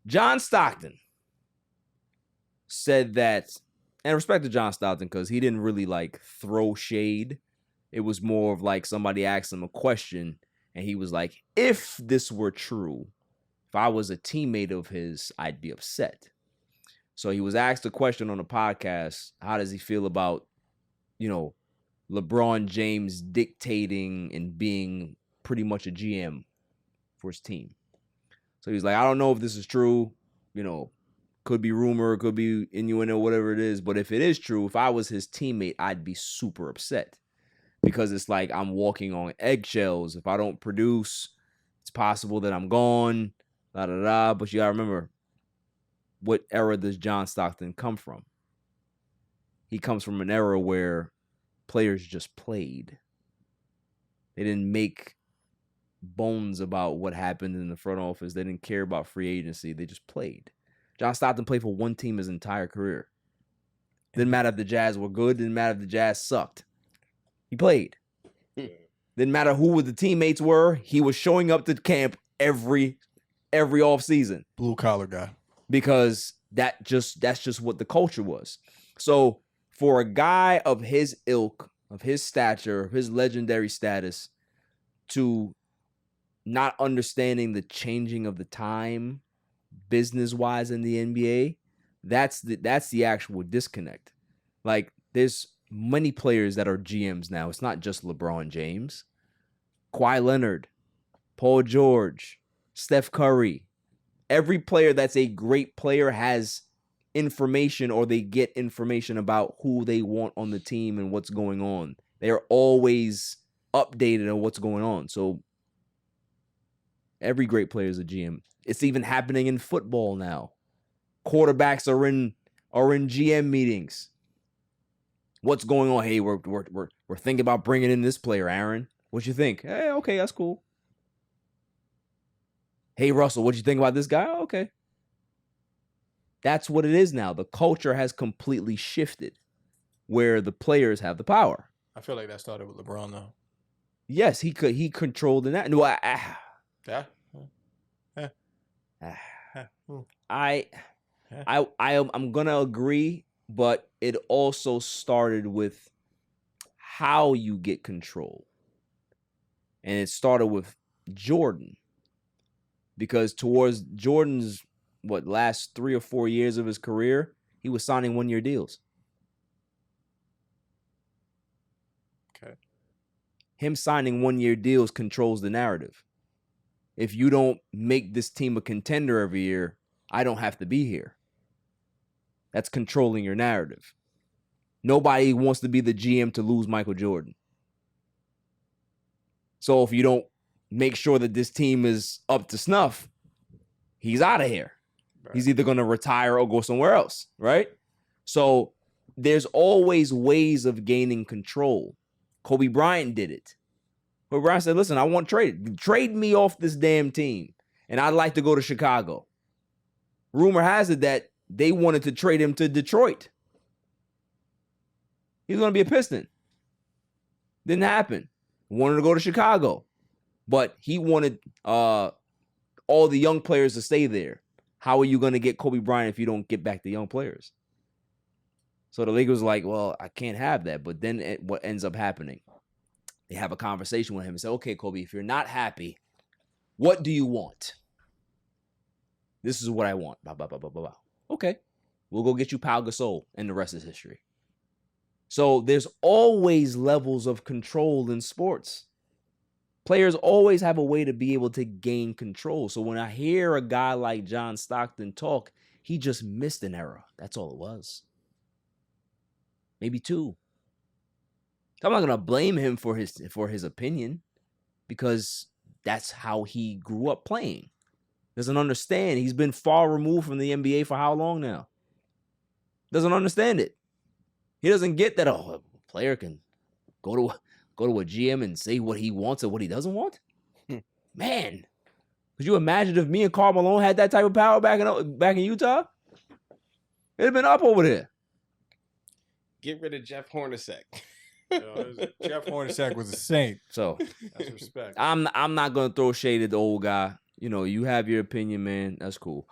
John Stockton said that, and respect to John Stockton because he didn't really like throw shade. It was more of like somebody asked him a question and he was like, if this were true, if I was a teammate of his, I'd be upset. So he was asked a question on a podcast. How does he feel about, LeBron James dictating and being pretty much a GM for his team? So he's like, I don't know if this is true. Could be rumor, could be innuendo, whatever it is. But if it is true, if I was his teammate, I'd be super upset because it's like I'm walking on eggshells. If I don't produce, it's possible that I'm gone. Da da da. But you gotta remember, what era does John Stockton come from? He comes from an era where players just played. They didn't make bones about what happened in the front office. They didn't care about free agency. They just played. John Stockton played for one team his entire career. Didn't matter if the Jazz were good. Didn't matter if the Jazz sucked. He played. Didn't matter who the teammates were. He was showing up to camp every offseason. Blue collar guy. Because that's just what the culture was. So for a guy of his ilk, of his stature, of his legendary status, to not understanding the changing of the time business-wise in the NBA, that's the actual disconnect. Like, there's many players that are GMs now. It's not just LeBron James. Kawhi Leonard, Paul George, Steph Curry. Every player that's a great player has information, or they get information about who they want on the team and what's going on. They are always updated on what's going on. So every great player is a GM. It's even happening in football now. Quarterbacks are in GM meetings. What's going on? Hey, we're thinking about bringing in this player, Aaron. What you think? Hey, okay, that's cool. Hey, Russell, what you think about this guy? Oh, okay. That's what it is now. The culture has completely shifted where the players have the power. I feel like that started with LeBron, though. Yes, he controlled in that. No, I'm gonna agree, but it also started with how you get control. And it started with Jordan. Because towards Jordan's last 3 or 4 years of his career, he was signing 1-year deals. Okay. Him signing 1-year deals controls the narrative. If you don't make this team a contender every year, I don't have to be here. That's controlling your narrative. Nobody wants to be the GM to lose Michael Jordan. So if you don't make sure that this team is up to snuff, he's out of here. Right. He's either going to retire or go somewhere else, right? So there's always ways of gaining control. Kobe Bryant did it. Kobe Bryant said, listen, I want traded. Trade me off this damn team, and I'd like to go to Chicago. Rumor has it that they wanted to trade him to Detroit. He was going to be a Piston. Didn't happen. Wanted to go to Chicago. But he wanted all the young players to stay there. How are you going to get Kobe Bryant if you don't get back the young players? So the Lakers were like, well, I can't have that. But then what ends up happening? They have a conversation with him and say, okay, Kobe, if you're not happy, what do you want? This is what I want. Blah, blah, blah, blah, blah, blah. Okay, we'll go get you Pau Gasol, and the rest is history. So there's always levels of control in sports. Players always have a way to be able to gain control. So when I hear a guy like John Stockton talk, he just missed an era. That's all it was. Maybe 2. I'm not going to blame him for his opinion, because that's how he grew up playing. Doesn't understand. He's been far removed from the NBA for how long now? Doesn't understand it. He doesn't get that a player can go to a GM and say what he wants or what he doesn't want. Man, could you imagine if me and Karl Malone had that type of power back in Utah? It'd have been up over there. Get rid of Jeff Hornacek. Jeff Hornacek was a saint. So that's respect. I'm not gonna throw shade at the old guy. you know, you have your opinion, man. That's cool.